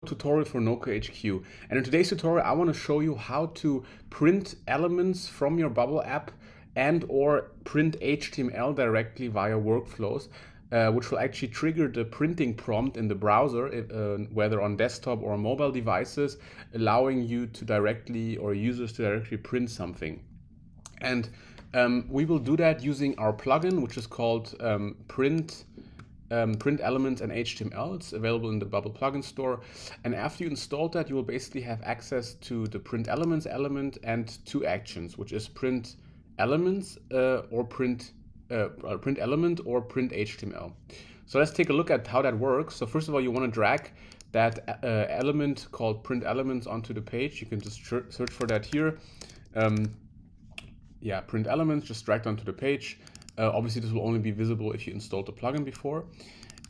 Tutorial for NocoHQ, and in today's tutorial I want to show you how to print elements from your Bubble app and or print HTML directly via workflows, which will actually trigger the printing prompt in the browser, whether on desktop or mobile devices, allowing you to directly or users to directly print something. And we will do that using our plugin, which is called print elements and HTML. It's available in the Bubble plugin store. And after you install that, you will basically have access to the print elements element and two actions, which is print elements or print element or print HTML. So let's take a look at how that works. So first of all, you want to drag that element called print elements onto the page. You can just search for that here. Yeah, print elements, just dragged onto the page. Obviously, this will only be visible if you installed the plugin before.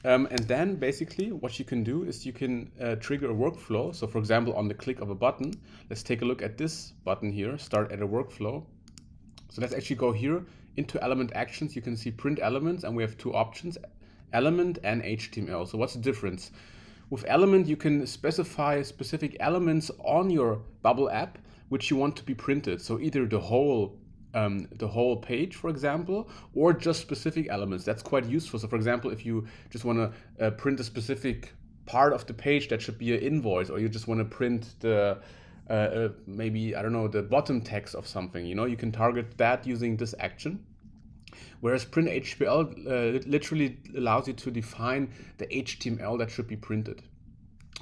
And then basically what you can do is you can trigger a workflow. So for example, on the click of a button, let's take a look at this button here, start at a workflow. So let's actually go here into element actions. You can see print elements and we have two options, element and HTML. So what's the difference? With element, you can specify specific elements on your Bubble app which you want to be printed. So either the whole page, for example, or just specific elements. That's quite useful. So for example, if you just want to print a specific part of the page, that should be an invoice, or you just want to print the maybe, I don't know, the bottom text of something, you know, you can target that using this action. Whereas print HTML literally allows you to define the HTML that should be printed.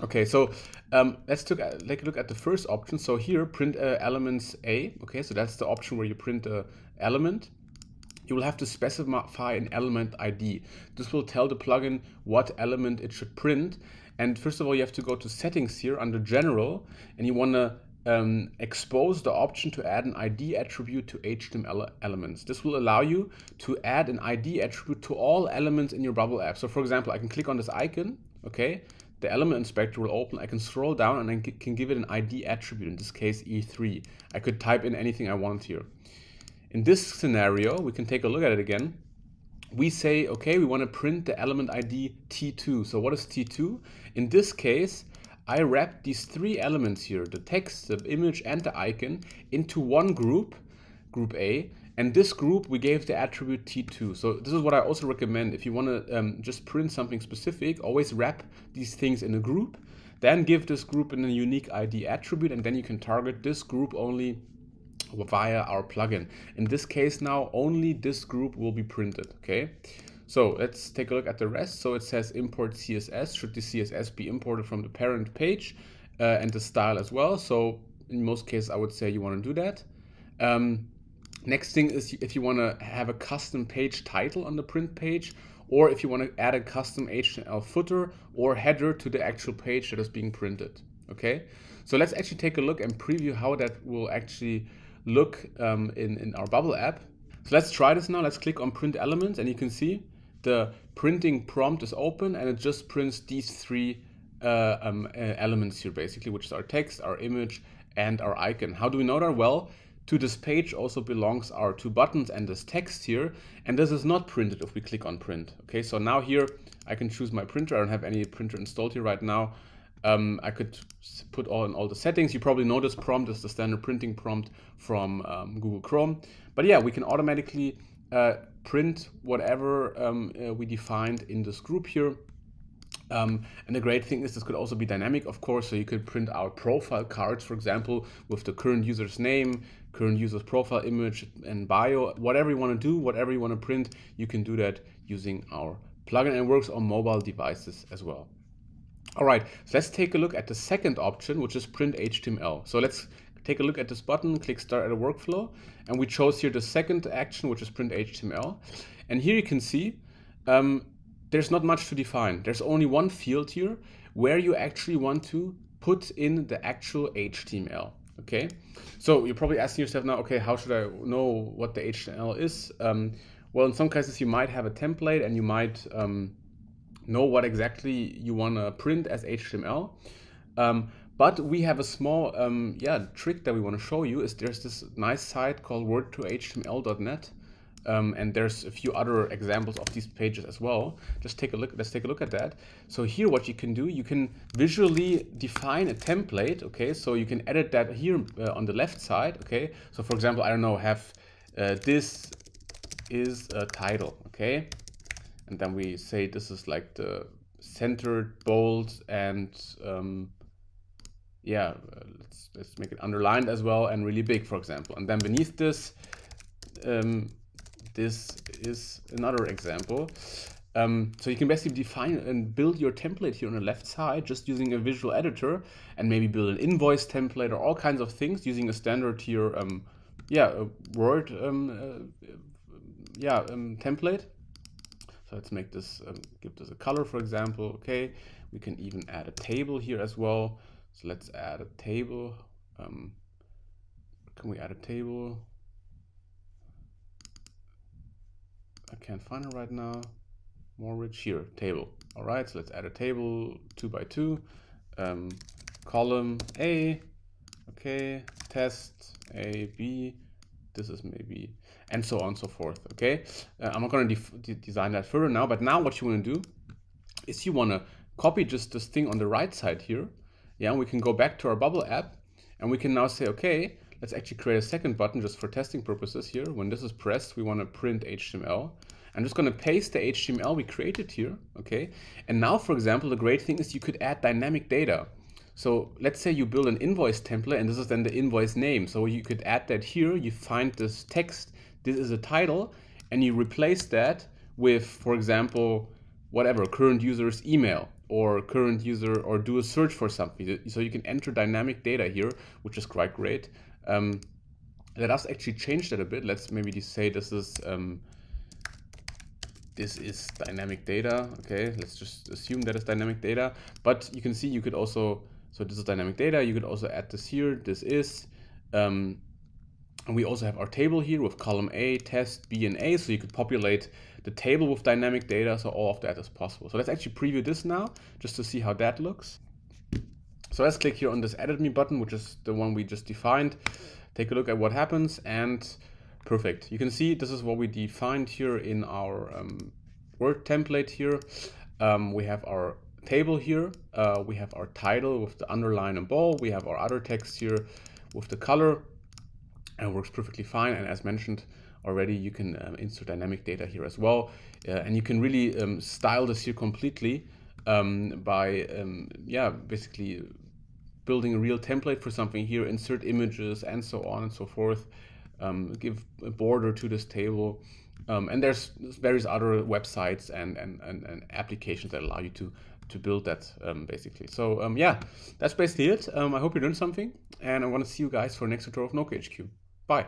Okay, so let's take a look at the first option. So here, print elements A. Okay, so that's the option where you print an element. You will have to specify an element ID. This will tell the plugin what element it should print. And first of all, you have to go to settings here under general, and you want to expose the option to add an ID attribute to HTML elements. This will allow you to add an ID attribute to all elements in your Bubble app. So for example, I can click on this icon, okay? The element inspector will open. I can scroll down and I can give it an ID attribute, in this case E3. I could type in anything I want here. In this scenario, we can take a look at it again. We say, okay, we want to print the element ID T2. So what is T2? In this case, I wrap these three elements here, the text, the image, and the icon, into one group, group A. And this group, we gave the attribute T2. So this is what I also recommend. If you want to just print something specific, always wrap these things in a group, then give this group a unique ID attribute, and then you can target this group only via our plugin. In this case now, only this group will be printed, okay? So let's take a look at the rest. So it says import CSS. Should the CSS be imported from the parent page and the style as well? So in most cases, I would say you want to do that. Next thing is if you want to have a custom page title on the print page, or if you want to add a custom HTML footer or header to the actual page that is being printed. Okay, so let's actually take a look and preview how that will actually look in our Bubble app. So let's try this now. Let's click on print elements, and you can see the printing prompt is open, and it just prints these three elements here basically, which is our text, our image, and our icon. How do we know that? Well, to this page also belongs our two buttons and this text here, and this is not printed if we click on print. Okay, so now here I can choose my printer. I don't have any printer installed here right now. I could put all the settings. You probably know this prompt is the standard printing prompt from Google Chrome. But yeah, we can automatically print whatever we defined in this group here. And the great thing is this could also be dynamic, of course, so you could print out profile cards, for example, with the current user's name, current user's profile image and bio, whatever you want to do, whatever you want to print, you can do that using our plugin, and it works on mobile devices as well. All right, so let's take a look at the second option, which is print HTML. So let's take a look at this button, click start at a workflow, and we chose here the second action, which is print HTML. And here you can see there's not much to define. There's only one field here where you actually want to put in the actual HTML, okay? So you're probably asking yourself now, okay, how should I know what the HTML is? Well, in some cases you might have a template and you might know what exactly you want to print as HTML. But we have a small trick that we want to show you. Is there's this nice site called word2html.net. And there's a few other examples of these pages as well. Just take a look. Let's take a look at that. So here, what you can do, you can visually define a template. Okay, so you can edit that here on the left side. Okay, so for example, I don't know, have this is a title. Okay, and then we say this is like the centered, bold, and yeah, let's make it underlined as well and really big, for example. And then beneath this, this is another example. So you can basically define and build your template here on the left side just using a visual editor, and maybe build an invoice template or all kinds of things using a standard here, a Word template. So let's make this, give this a color, for example. Okay, we can even add a table here as well. So let's add a table. Can we add a table? I can't find it right now. More rich here, table. All right, so let's add a table 2 by 2, column A, okay, test A, B, this is maybe, and so on and so forth, okay? I'm not gonna design that further now, but now what you wanna do is you wanna copy just this thing on the right side here. Yeah, we can go back to our Bubble app, and we can now say, okay, let's actually create a second button just for testing purposes here. When this is pressed, we want to print HTML. I'm just going to paste the HTML we created here, okay? And now, for example, the great thing is you could add dynamic data. So let's say you build an invoice template, and this is then the invoice name. So you could add that here. You find this text, this is a title, and you replace that with, for example, whatever, current user's email, or current user, or do a search for something. So you can enter dynamic data here, which is quite great. Let us actually change that a bit. Let's maybe just say this is dynamic data. Okay, let's just assume that it's dynamic data. But you can see you could also, so this is dynamic data. You could also add this here. This is, and we also have our table here with column A, test, B, and A. So you could populate the table with dynamic data. So all of that is possible. So let's actually preview this now, just to see how that looks. So let's click here on this Edit Me button, which is the one we just defined. Take a look at what happens, and perfect. You can see this is what we defined here in our Word template here. We have our table here. We have our title with the underline and bold. We have our other text here with the color, and it works perfectly fine. And as mentioned already, you can insert dynamic data here as well. And you can really style this here completely by basically building a real template for something here, insert images and so on and so forth, give a border to this table. And there's various other websites and applications that allow you to build that basically. So yeah, that's basically it. I hope you learned something, and I want to see you guys for the next tutorial of NoKHQ. Bye.